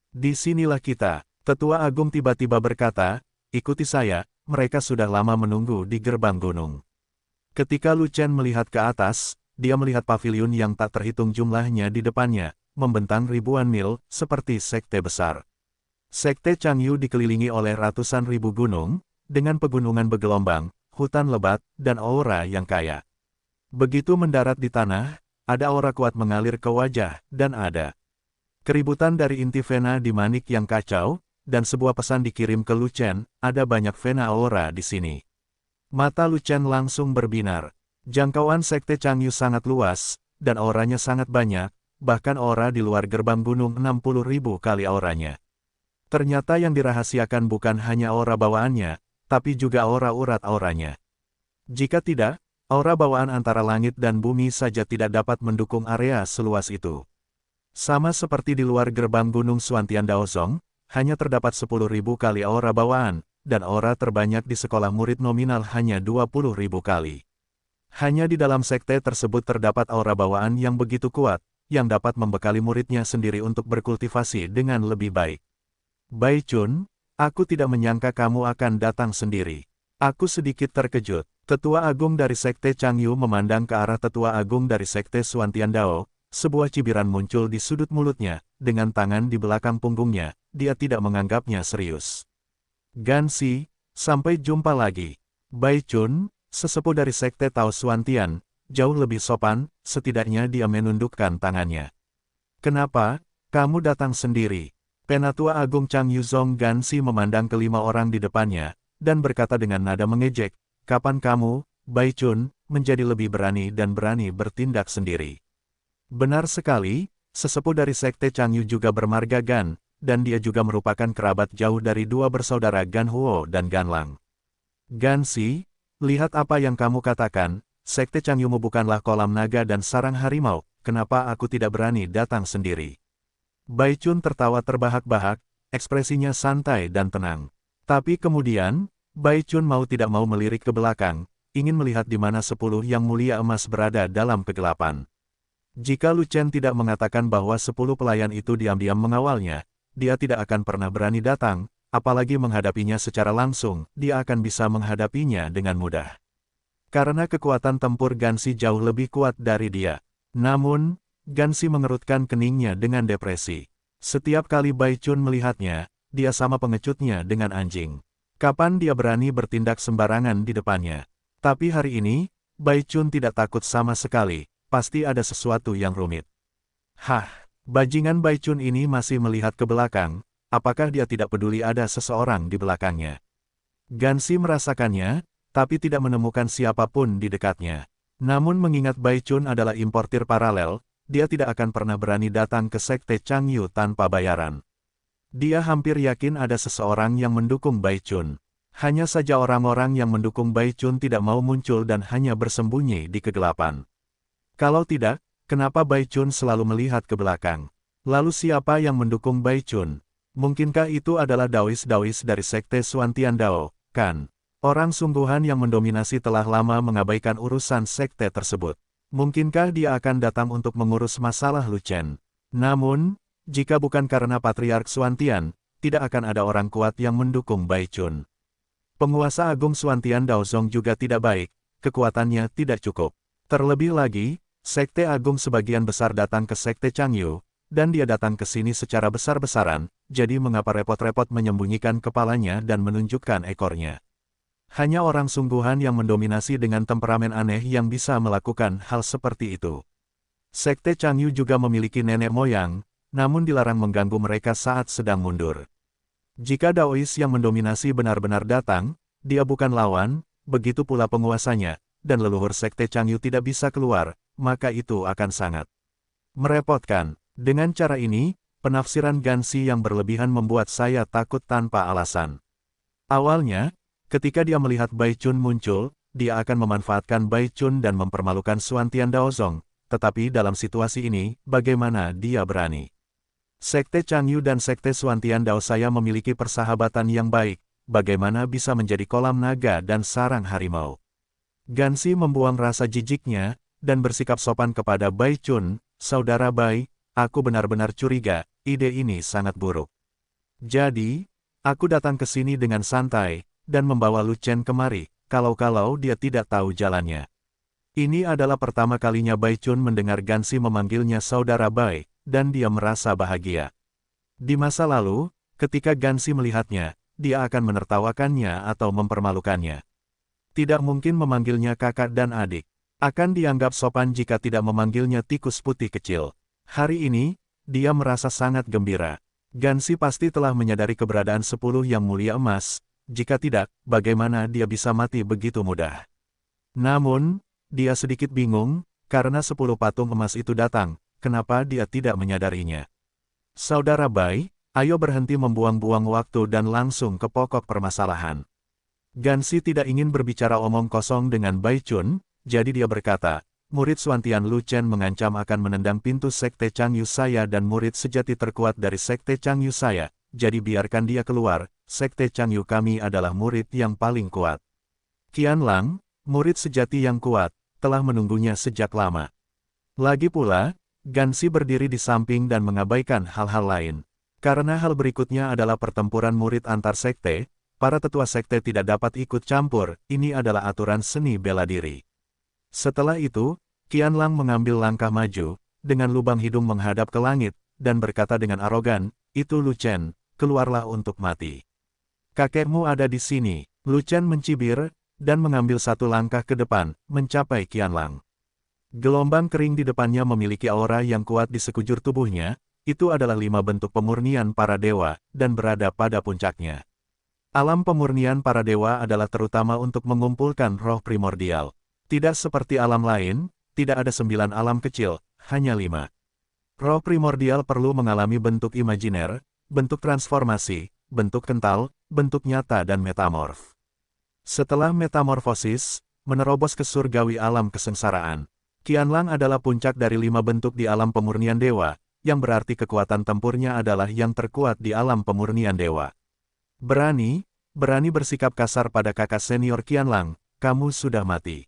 Di sinilah kita, tetua agung tiba-tiba berkata, ikuti saya, mereka sudah lama menunggu di gerbang gunung. Ketika Lu Chen melihat ke atas, dia melihat paviliun yang tak terhitung jumlahnya di depannya, membentang ribuan mil, seperti sekte besar. Sekte Changyu dikelilingi oleh ratusan ribu gunung, dengan pegunungan bergelombang, hutan lebat, dan aura yang kaya. Begitu mendarat di tanah, ada aura kuat mengalir ke wajah, dan ada keributan dari inti vena di manik yang kacau, dan sebuah pesan dikirim ke Lu Chen, ada banyak vena aura di sini. Mata Lu Chen langsung berbinar. Jangkauan sekte Changyu sangat luas, dan auranya sangat banyak, bahkan aura di luar gerbang gunung 60.000 kali auranya. Ternyata yang dirahasiakan bukan hanya aura bawaannya, tapi juga aura urat auranya. Jika tidak, aura bawaan antara langit dan bumi saja tidak dapat mendukung area seluas itu. Sama seperti di luar gerbang gunung Xuantian Daozong, hanya terdapat 10.000 kali aura bawaan, dan aura terbanyak di sekolah murid nominal hanya 20.000 kali. Hanya di dalam sekte tersebut terdapat aura bawaan yang begitu kuat, yang dapat membekali muridnya sendiri untuk berkultivasi dengan lebih baik. Bai Chun, aku tidak menyangka kamu akan datang sendiri. Aku sedikit terkejut. Tetua Agung dari sekte Changyu memandang ke arah tetua agung dari sekte Xuantian Dao, sebuah cibiran muncul di sudut mulutnya, dengan tangan di belakang punggungnya, dia tidak menganggapnya serius. Gansi, sampai jumpa lagi. Bai Chun, sesepuh dari sekte Tao Xuantian, jauh lebih sopan, setidaknya dia menundukkan tangannya. Kenapa, kamu datang sendiri? Penatua Agung Chang Yuzong Gansi memandang kelima orang di depannya, dan berkata dengan nada mengejek, kapan kamu, Bai Chun, menjadi lebih berani dan berani bertindak sendiri? Benar sekali, sesepuh dari Sekte Changyu juga bermarga Gan, dan dia juga merupakan kerabat jauh dari dua bersaudara Gan Huo dan Gan Lang. Gansi, lihat apa yang kamu katakan, Sekte Changyumu bukanlah kolam naga dan sarang harimau, kenapa aku tidak berani datang sendiri? Bai Chun tertawa terbahak-bahak, ekspresinya santai dan tenang. Tapi kemudian, Bai Chun mau tidak mau melirik ke belakang, ingin melihat di mana 10 yang mulia emas berada dalam kegelapan. Jika Lu Chen tidak mengatakan bahwa 10 pelayan itu diam-diam mengawalnya, dia tidak akan pernah berani datang, apalagi menghadapinya secara langsung, dia akan bisa menghadapinya dengan mudah. Karena kekuatan tempur Gansi jauh lebih kuat dari dia. Namun, Gansi mengerutkan keningnya dengan depresi. Setiap kali Bai Chun melihatnya, dia sama pengecutnya dengan anjing. Kapan dia berani bertindak sembarangan di depannya? Tapi hari ini, Bai Chun tidak takut sama sekali, pasti ada sesuatu yang rumit. Hah, bajingan Bai Chun ini masih melihat ke belakang, apakah dia tidak peduli ada seseorang di belakangnya? Gansi merasakannya, tapi tidak menemukan siapapun di dekatnya. Namun mengingat Bai Chun adalah importir paralel, dia tidak akan pernah berani datang ke Sekte Changyu tanpa bayaran. Dia hampir yakin ada seseorang yang mendukung Bai Chun. Hanya saja orang-orang yang mendukung Bai Chun tidak mau muncul dan hanya bersembunyi di kegelapan. Kalau tidak, kenapa Bai Chun selalu melihat ke belakang? Lalu siapa yang mendukung Bai Chun? Mungkinkah itu adalah Daois-Daois dari Sekte Xuantian Dao, kan? Orang sungguhan yang mendominasi telah lama mengabaikan urusan sekte tersebut. Mungkinkah dia akan datang untuk mengurus masalah Lu Chen? Namun, jika bukan karena Patriark Xuantian, tidak akan ada orang kuat yang mendukung Bai Chun. Penguasa Agung Xuantian Daozong juga tidak baik, kekuatannya tidak cukup. Terlebih lagi, Sekte Agung sebagian besar datang ke Sekte Changyu, dan dia datang ke sini secara besar-besaran, jadi mengapa repot-repot menyembunyikan kepalanya dan menunjukkan ekornya? Hanya orang sungguhan yang mendominasi dengan temperamen aneh yang bisa melakukan hal seperti itu. Sekte Changyu juga memiliki nenek moyang, namun dilarang mengganggu mereka saat sedang mundur. Jika Daois yang mendominasi benar-benar datang, dia bukan lawan, begitu pula penguasanya, dan leluhur Sekte Changyu tidak bisa keluar, maka itu akan sangat merepotkan. Dengan cara ini, penafsiran Gansi yang berlebihan membuat saya takut tanpa alasan. Awalnya, ketika dia melihat Bai Chun muncul, dia akan memanfaatkan Bai Chun dan mempermalukan Xuantian Daozong, tetapi dalam situasi ini, bagaimana dia berani? Sekte Changyu dan Sekte Xuantian Dao saya memiliki persahabatan yang baik, bagaimana bisa menjadi kolam naga dan sarang harimau? Gansi membuang rasa jijiknya, dan bersikap sopan kepada Bai Chun, saudara Bai, aku benar-benar curiga, ide ini sangat buruk. Jadi, aku datang ke sini dengan santai, dan membawa Lu Chen kemari, kalau-kalau dia tidak tahu jalannya. Ini adalah pertama kalinya Bai Chun mendengar Gansi memanggilnya saudara Bai, dan dia merasa bahagia. Di masa lalu, ketika Gansi melihatnya, dia akan menertawakannya atau mempermalukannya. Tidak mungkin memanggilnya kakak dan adik. Akan dianggap sopan jika tidak memanggilnya tikus putih kecil. Hari ini, dia merasa sangat gembira. Gansi pasti telah menyadari keberadaan 10 yang mulia emas. Jika tidak, bagaimana dia bisa mati begitu mudah? Namun, dia sedikit bingung, karena 10 patung emas itu datang, kenapa dia tidak menyadarinya? Saudara Bai, ayo berhenti membuang-buang waktu dan langsung ke pokok permasalahan. Gansi tidak ingin berbicara omong kosong dengan Bai Chun, jadi dia berkata, murid Xuantian Lu Chen mengancam akan menendang pintu Sekte Changyu saya dan murid sejati terkuat dari Sekte Changyu saya. Jadi biarkan dia keluar, Sekte Changyu kami adalah murid yang paling kuat. Qian Lang, murid sejati yang kuat, telah menunggunya sejak lama. Lagi pula, Gansi berdiri di samping dan mengabaikan hal-hal lain. Karena hal berikutnya adalah pertempuran murid antar sekte, para tetua sekte tidak dapat ikut campur, ini adalah aturan seni bela diri. Setelah itu, Qian Lang mengambil langkah maju, dengan lubang hidung menghadap ke langit, dan berkata dengan arogan, itu Lu Chen, keluarlah untuk mati. Kakekmu ada di sini. Lu Chen mencibir, dan mengambil satu langkah ke depan, mencapai Qian Lang. Gelombang kering di depannya memiliki aura yang kuat di sekujur tubuhnya, itu adalah 5 bentuk pemurnian para dewa, dan berada pada puncaknya. Alam pemurnian para dewa adalah terutama untuk mengumpulkan roh primordial. Tidak seperti alam lain, tidak ada 9 alam kecil, hanya 5. Roh primordial perlu mengalami bentuk imajiner, bentuk transformasi, bentuk kental, bentuk nyata dan metamorf. Setelah metamorfosis, menerobos ke surgawi alam kesengsaraan. Qianlang adalah puncak dari 5 bentuk di alam pemurnian dewa, yang berarti kekuatan tempurnya adalah yang terkuat di alam pemurnian dewa. Berani bersikap kasar pada kakak senior Qianlang, kamu sudah mati.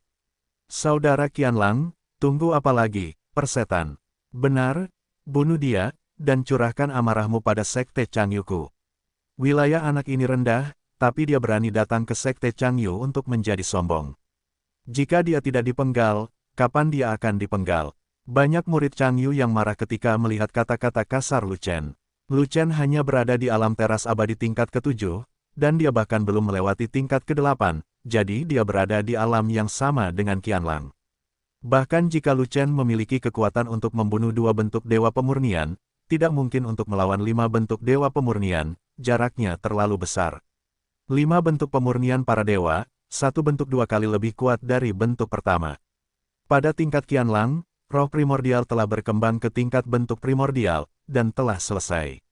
Saudara Qianlang, tunggu apa lagi, persetan. Benar, bunuh dia, dan curahkan amarahmu pada Sekte Changyuku. Wilayah anak ini rendah, tapi dia berani datang ke Sekte Changyu untuk menjadi sombong. Jika dia tidak dipenggal, kapan dia akan dipenggal? Banyak murid Changyu yang marah ketika melihat kata-kata kasar Lu Chen. Lu Chen hanya berada di alam teras abadi tingkat ke-7, dan dia bahkan belum melewati tingkat ke-8, jadi dia berada di alam yang sama dengan Qianlang. Bahkan jika Lu Chen memiliki kekuatan untuk membunuh 2 bentuk dewa pemurnian, tidak mungkin untuk melawan 5 bentuk dewa pemurnian, jaraknya terlalu besar. 5 bentuk pemurnian para dewa, 1 bentuk 2 kali lebih kuat dari bentuk pertama. Pada tingkat Qianlang, roh primordial telah berkembang ke tingkat bentuk primordial, dan telah selesai.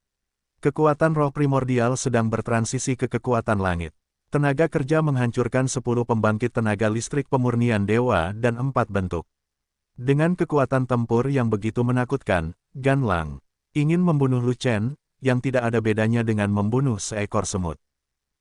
Kekuatan roh primordial sedang bertransisi ke kekuatan langit. Tenaga kerja menghancurkan 10 pembangkit tenaga listrik pemurnian dewa dan 4 bentuk. Dengan kekuatan tempur yang begitu menakutkan, Gan Lang ingin membunuh Lu Chen, yang tidak ada bedanya dengan membunuh seekor semut.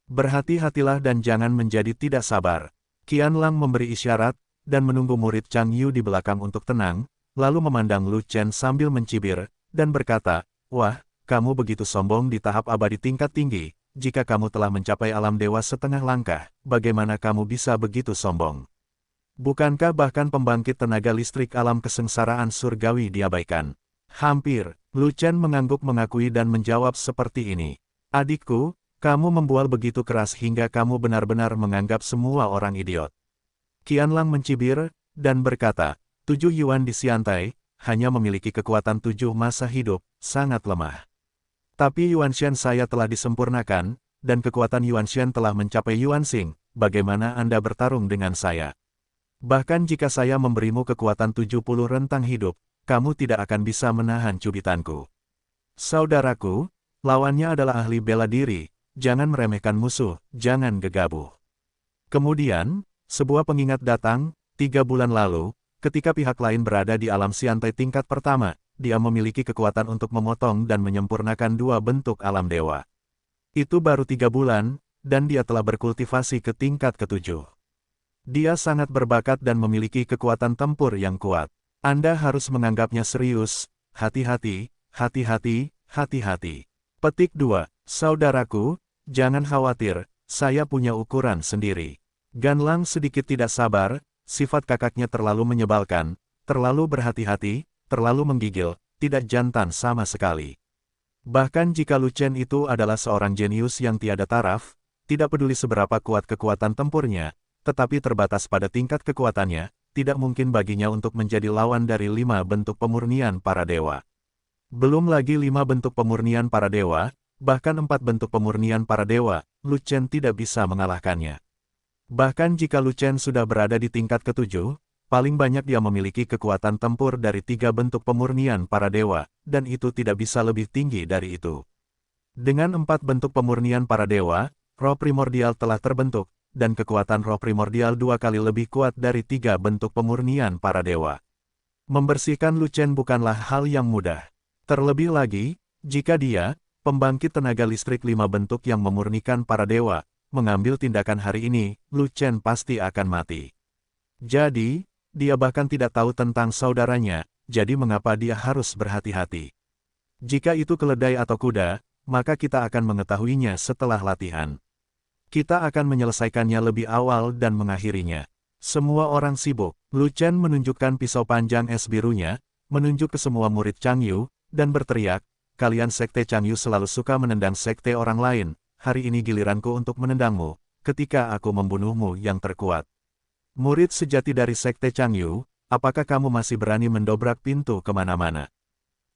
Berhati-hatilah dan jangan menjadi tidak sabar. Qianlang memberi isyarat, dan menunggu murid Changyu di belakang untuk tenang, lalu memandang Lu Chen sambil mencibir, dan berkata, "Wah, kamu begitu sombong di tahap abadi tingkat tinggi, jika kamu telah mencapai alam dewa setengah langkah, bagaimana kamu bisa begitu sombong? Bukankah bahkan pembangkit tenaga listrik alam kesengsaraan surgawi diabaikan?" Hampir, Lu Chen mengangguk mengakui dan menjawab seperti ini. "Adikku, kamu membual begitu keras hingga kamu benar-benar menganggap semua orang idiot." Qianlang mencibir, dan berkata, 7 Yuan di Xiantai, hanya memiliki kekuatan 7 masa hidup, sangat lemah. Tapi Yuan Shen saya telah disempurnakan, dan kekuatan Yuan Shen telah mencapai Yuan Xing, bagaimana Anda bertarung dengan saya? Bahkan jika saya memberimu kekuatan 70 rentang hidup, kamu tidak akan bisa menahan cubitanku. Saudaraku, lawannya adalah ahli bela diri, jangan meremehkan musuh, jangan gegabah. Kemudian, sebuah pengingat datang, 3 bulan lalu, ketika pihak lain berada di alam Xiantai tingkat pertama, dia memiliki kekuatan untuk memotong dan menyempurnakan 2 bentuk alam dewa. Itu baru 3 bulan, dan dia telah berkultivasi ke tingkat ke-7. Dia sangat berbakat dan memiliki kekuatan tempur yang kuat. Anda harus menganggapnya serius, hati-hati, hati-hati, hati-hati. Petik 2, saudaraku, jangan khawatir, saya punya ukuran sendiri. Gan Lang sedikit tidak sabar, sifat kakaknya terlalu menyebalkan, terlalu berhati-hati, terlalu menggigil, tidak jantan sama sekali. Bahkan jika Lu Chen itu adalah seorang jenius yang tiada taraf, tidak peduli seberapa kuat kekuatan tempurnya, tetapi terbatas pada tingkat kekuatannya, tidak mungkin baginya untuk menjadi lawan dari 5 bentuk pemurnian para dewa. Belum lagi 5 bentuk pemurnian para dewa, bahkan 4 bentuk pemurnian para dewa, Lu Chen tidak bisa mengalahkannya. Bahkan jika Lu Chen sudah berada di tingkat ke-7, paling banyak dia memiliki kekuatan tempur dari 3 bentuk pemurnian para dewa, dan itu tidak bisa lebih tinggi dari itu. Dengan 4 bentuk pemurnian para dewa, roh primordial telah terbentuk, dan kekuatan roh primordial 2 kali lebih kuat dari 3 bentuk pemurnian para dewa. Membersihkan Lu Chen bukanlah hal yang mudah. Terlebih lagi, jika dia, pembangkit tenaga listrik 5 bentuk yang memurnikan para dewa, mengambil tindakan hari ini, Lu Chen pasti akan mati. Jadi, dia bahkan tidak tahu tentang saudaranya, jadi mengapa dia harus berhati-hati? Jika itu keledai atau kuda, maka kita akan mengetahuinya setelah latihan. Kita akan menyelesaikannya lebih awal dan mengakhirinya. Semua orang sibuk. Lu Chen menunjukkan pisau panjang es birunya, menunjuk ke semua murid Changyu, dan berteriak, "Kalian Sekte Changyu selalu suka menendang sekte orang lain. Hari ini giliranku untuk menendangmu, ketika aku membunuhmu yang terkuat." Murid sejati dari Sekte Changyu, apakah kamu masih berani mendobrak pintu kemana-mana?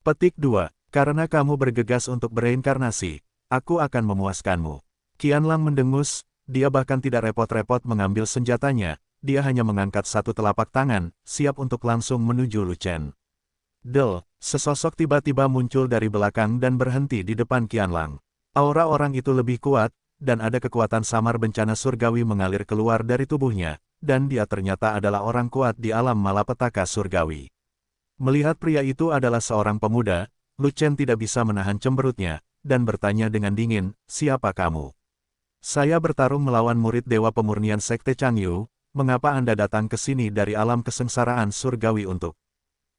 Petik 2. Karena kamu bergegas untuk bereinkarnasi, aku akan memuaskanmu. Qianlang mendengus, dia bahkan tidak repot-repot mengambil senjatanya, dia hanya mengangkat satu telapak tangan, siap untuk langsung menuju Lu Chen. Del, sesosok tiba-tiba muncul dari belakang dan berhenti di depan Qianlang. Aura orang itu lebih kuat, dan ada kekuatan samar bencana surgawi mengalir keluar dari tubuhnya, dan dia ternyata adalah orang kuat di alam malapetaka surgawi. Melihat pria itu adalah seorang pemuda, Lu Chen tidak bisa menahan cemberutnya, dan bertanya dengan dingin, siapa kamu? Saya bertarung melawan murid Dewa Pemurnian Sekte Changyu, mengapa Anda datang ke sini dari alam kesengsaraan surgawi untuk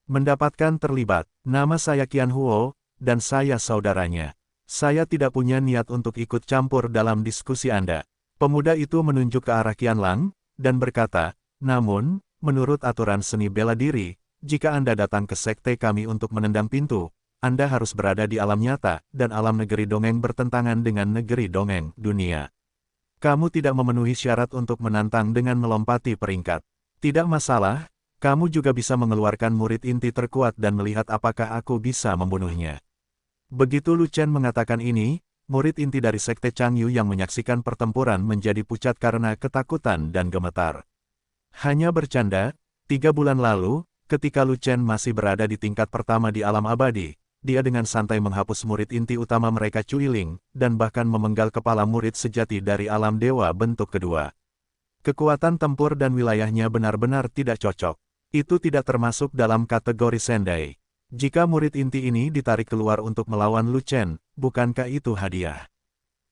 mendapatkan terlibat? Nama saya Qian Huo, dan saya saudaranya. Saya tidak punya niat untuk ikut campur dalam diskusi Anda. Pemuda itu menunjuk ke arah Qianlang, dan berkata, namun, menurut aturan seni bela diri, jika Anda datang ke sekte kami untuk menendang pintu, Anda harus berada di alam nyata, dan alam negeri dongeng bertentangan dengan negeri dongeng dunia. Kamu tidak memenuhi syarat untuk menantang dengan melompati peringkat. Tidak masalah, kamu juga bisa mengeluarkan murid inti terkuat dan melihat apakah aku bisa membunuhnya. Begitu Lu Chen mengatakan ini, murid inti dari Sekte Changyu yang menyaksikan pertempuran menjadi pucat karena ketakutan dan gemetar. Hanya bercanda, 3 bulan lalu, ketika Lu Chen masih berada di tingkat pertama di alam abadi, dia dengan santai menghapus murid inti utama mereka Cuiling, dan bahkan memenggal kepala murid sejati dari alam dewa bentuk kedua. Kekuatan tempur dan wilayahnya benar-benar tidak cocok. Itu tidak termasuk dalam kategori Sendai. Jika murid inti ini ditarik keluar untuk melawan Lu Chen, bukankah itu hadiah?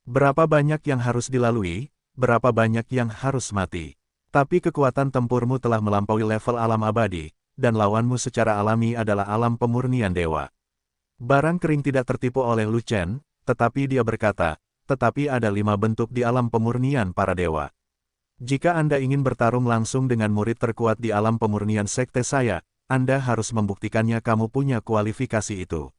Berapa banyak yang harus dilalui, berapa banyak yang harus mati. Tapi kekuatan tempurmu telah melampaui level alam abadi, dan lawanmu secara alami adalah alam pemurnian dewa. Barang kering tidak tertipu oleh Lu Chen, tetapi dia berkata, tetapi ada 5 bentuk di alam pemurnian para dewa. Jika Anda ingin bertarung langsung dengan murid terkuat di alam pemurnian sekte saya, Anda harus membuktikannya kamu punya kualifikasi itu.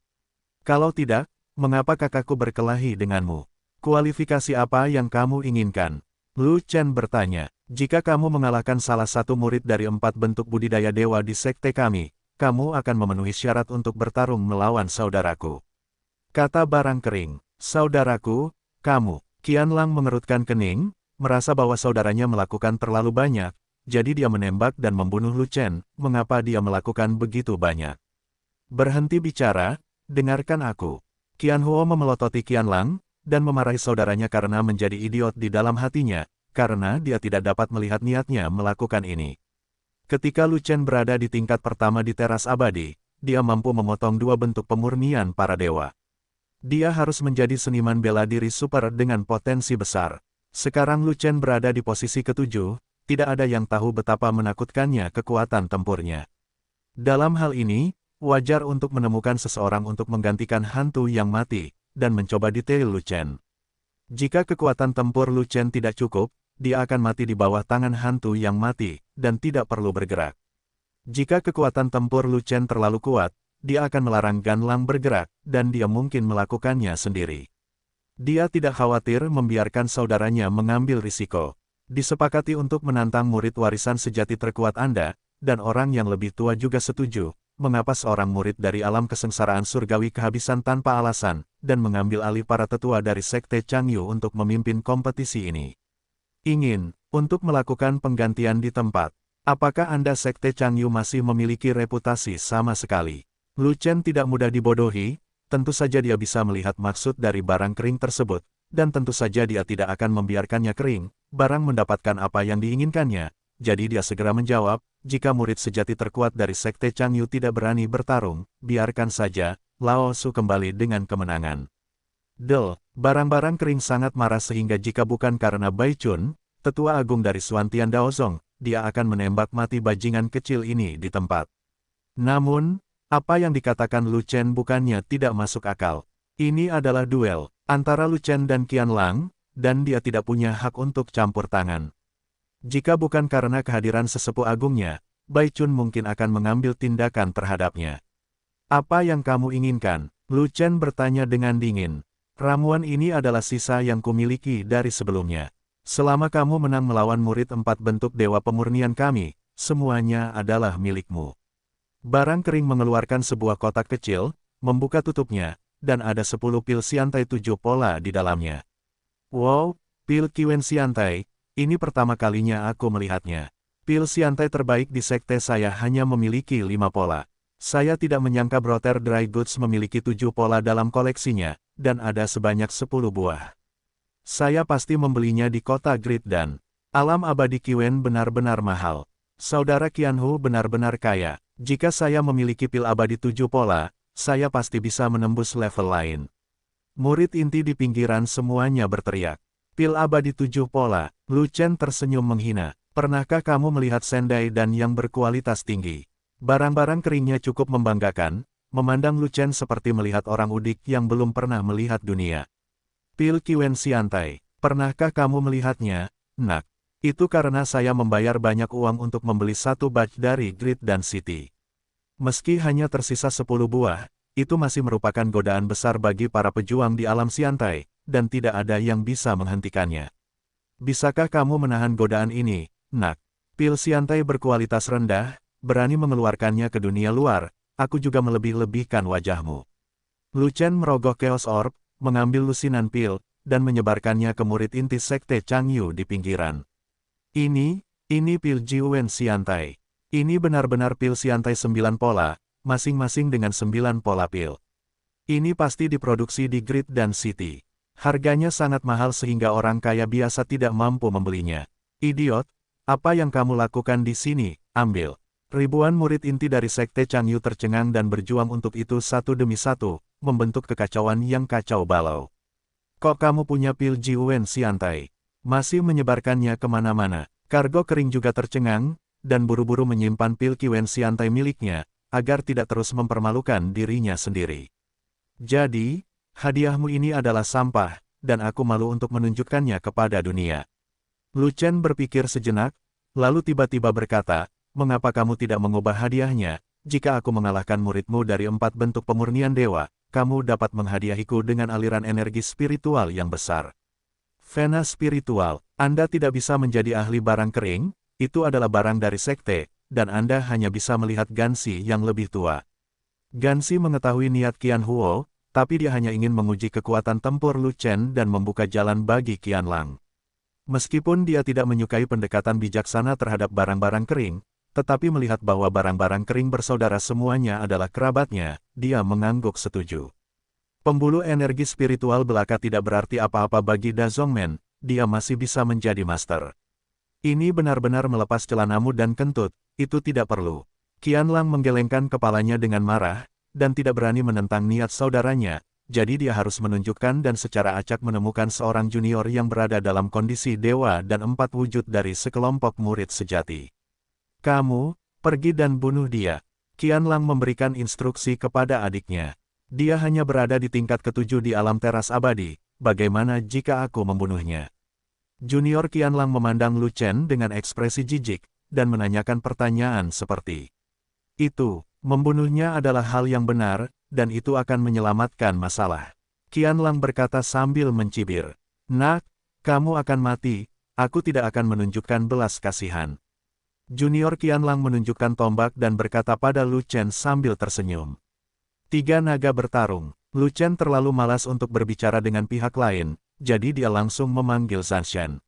Kalau tidak, mengapa kakakku berkelahi denganmu? Kualifikasi apa yang kamu inginkan? Lu Chen bertanya, jika kamu mengalahkan salah satu murid dari 4 bentuk budidaya dewa di sekte kami, kamu akan memenuhi syarat untuk bertarung melawan saudaraku. Kata barang kering, saudaraku, kamu. Qianlang mengerutkan kening, merasa bahwa saudaranya melakukan terlalu banyak, jadi dia menembak dan membunuh Lu Chen. Mengapa dia melakukan begitu banyak? Berhenti bicara, dengarkan aku. Qian Huo memelototi Qianlang, dan memarahi saudaranya karena menjadi idiot di dalam hatinya, karena dia tidak dapat melihat niatnya melakukan ini. Ketika Lu Chen berada di tingkat pertama di teras abadi, dia mampu memotong 2 bentuk pemurnian para dewa. Dia harus menjadi seniman bela diri super dengan potensi besar. Sekarang Lu Chen berada di posisi ke-7, tidak ada yang tahu betapa menakutkannya kekuatan tempurnya. Dalam hal ini, wajar untuk menemukan seseorang untuk menggantikan hantu yang mati, dan mencoba detail Lu Chen. Jika kekuatan tempur Lu Chen tidak cukup, dia akan mati di bawah tangan hantu yang mati, dan tidak perlu bergerak. Jika kekuatan tempur Lu Chen terlalu kuat, dia akan melarang Ganlang bergerak, dan dia mungkin melakukannya sendiri. Dia tidak khawatir membiarkan saudaranya mengambil risiko. Disepakati untuk menantang murid warisan sejati terkuat Anda, dan orang yang lebih tua juga setuju, mengapa seorang murid dari alam kesengsaraan surgawi kehabisan tanpa alasan, dan mengambil alih para tetua dari Sekte Changyu untuk memimpin kompetisi ini. Ingin, untuk melakukan penggantian di tempat. Apakah Anda Sekte Changyu masih memiliki reputasi sama sekali? Lu Chen tidak mudah dibodohi, tentu saja dia bisa melihat maksud dari barang kering tersebut, dan tentu saja dia tidak akan membiarkannya kering, barang mendapatkan apa yang diinginkannya. Jadi dia segera menjawab, jika murid sejati terkuat dari Sekte Changyu tidak berani bertarung, biarkan saja, Lao Su kembali dengan kemenangan. Del, barang-barang kering sangat marah sehingga jika bukan karena Bai Chun, tetua agung dari Xuantian Daozong, dia akan menembak mati bajingan kecil ini di tempat. Namun, apa yang dikatakan Lu Chen bukannya tidak masuk akal. Ini adalah duel antara Lu Chen dan Qianlang, dan dia tidak punya hak untuk campur tangan. Jika bukan karena kehadiran sesepuh agungnya, Bai Chun mungkin akan mengambil tindakan terhadapnya. Apa yang kamu inginkan? Lu Chen bertanya dengan dingin. Ramuan ini adalah sisa yang kumiliki dari sebelumnya. Selama kamu menang melawan murid 4 bentuk dewa pemurnian kami, semuanya adalah milikmu. Barang kering mengeluarkan sebuah kotak kecil, membuka tutupnya, dan ada 10 pil siantai 7 pola di dalamnya. Wow, pil Kiwen siantai, ini pertama kalinya aku melihatnya. Pil siantai terbaik di sekte saya hanya memiliki 5 pola. Saya tidak menyangka Brother Dry Goods memiliki 7 pola dalam koleksinya, dan ada sebanyak 10 buah. Saya pasti membelinya di kota Grid dan alam abadi Kiwen benar-benar mahal. Saudara Qianhu benar-benar kaya. Jika saya memiliki pil abadi 7 pola, saya pasti bisa menembus level lain. Murid inti di pinggiran semuanya berteriak. Pil abadi 7 pola, Lu Chen tersenyum menghina. Pernahkah kamu melihat sendai dan yang berkualitas tinggi? Barang-barang keringnya cukup membanggakan, memandang Lu Chen seperti melihat orang udik yang belum pernah melihat dunia. Pil Kiwen siantai, pernahkah kamu melihatnya, nak? Itu karena saya membayar banyak uang untuk membeli satu batch dari Grid dan City. Meski hanya tersisa 10 buah, itu masih merupakan godaan besar bagi para pejuang di alam siantai, dan tidak ada yang bisa menghentikannya. Bisakah kamu menahan godaan ini, nak? Pil siantai berkualitas rendah, berani mengeluarkannya ke dunia luar, aku juga melebih-lebihkan wajahmu. Lu Chen merogoh Chaos Orb, mengambil lusinan pil, dan menyebarkannya ke murid inti sekte Changyu di pinggiran. Ini pil Jiwen siantai. Ini benar-benar pil siantai 9 pola, masing-masing dengan 9 pola pil. Ini pasti diproduksi di Grid dan City. Harganya sangat mahal sehingga orang kaya biasa tidak mampu membelinya. Idiot, apa yang kamu lakukan di sini? Ambil. Ribuan murid inti dari sekte Changyu tercengang dan berjuang untuk itu satu demi satu, membentuk kekacauan yang kacau balau. Kok kamu punya pil Jiwen siantai? Masih menyebarkannya kemana-mana. Kargo kering juga tercengang, dan buru-buru menyimpan pil Kiwen siantai miliknya, agar tidak terus mempermalukan dirinya sendiri. Jadi, hadiahmu ini adalah sampah, dan aku malu untuk menunjukkannya kepada dunia. Lu Chen berpikir sejenak, lalu tiba-tiba berkata, mengapa kamu tidak mengubah hadiahnya? Jika aku mengalahkan muridmu dari 4 bentuk pemurnian dewa, kamu dapat menghadiahiku dengan aliran energi spiritual yang besar. Vena spiritual, Anda tidak bisa menjadi ahli barang kering, itu adalah barang dari sekte, dan Anda hanya bisa melihat Gansi yang lebih tua. Gansi mengetahui niat Qianhuo, tapi dia hanya ingin menguji kekuatan tempur Lu Chen dan membuka jalan bagi Qianlang. Meskipun dia tidak menyukai pendekatan bijaksana terhadap barang-barang kering, tetapi melihat bahwa barang-barang kering bersaudara semuanya adalah kerabatnya, dia mengangguk setuju. Pembuluh energi spiritual belaka tidak berarti apa-apa bagi Da Zongmen, dia masih bisa menjadi master. Ini benar-benar melepas celanamu dan kentut, itu tidak perlu. Qianlang menggelengkan kepalanya dengan marah, dan tidak berani menentang niat saudaranya, jadi dia harus menunjukkan dan secara acak menemukan seorang junior yang berada dalam kondisi dewa dan 4 wujud dari sekelompok murid sejati. Kamu, pergi dan bunuh dia. Qianlang memberikan instruksi kepada adiknya. Dia hanya berada di tingkat ke-7 di alam teras abadi, bagaimana jika aku membunuhnya? Junior Qianlang memandang Lu Chen dengan ekspresi jijik, dan menanyakan pertanyaan seperti itu. Membunuhnya adalah hal yang benar, dan itu akan menyelamatkan masalah. Qianlang berkata sambil mencibir. Nak, kamu akan mati, aku tidak akan menunjukkan belas kasihan. Junior Qianlang menunjukkan tombak dan berkata pada Lu Chen sambil tersenyum. 3 naga bertarung. Lu Chen terlalu malas untuk berbicara dengan pihak lain, jadi dia langsung memanggil Zanshan.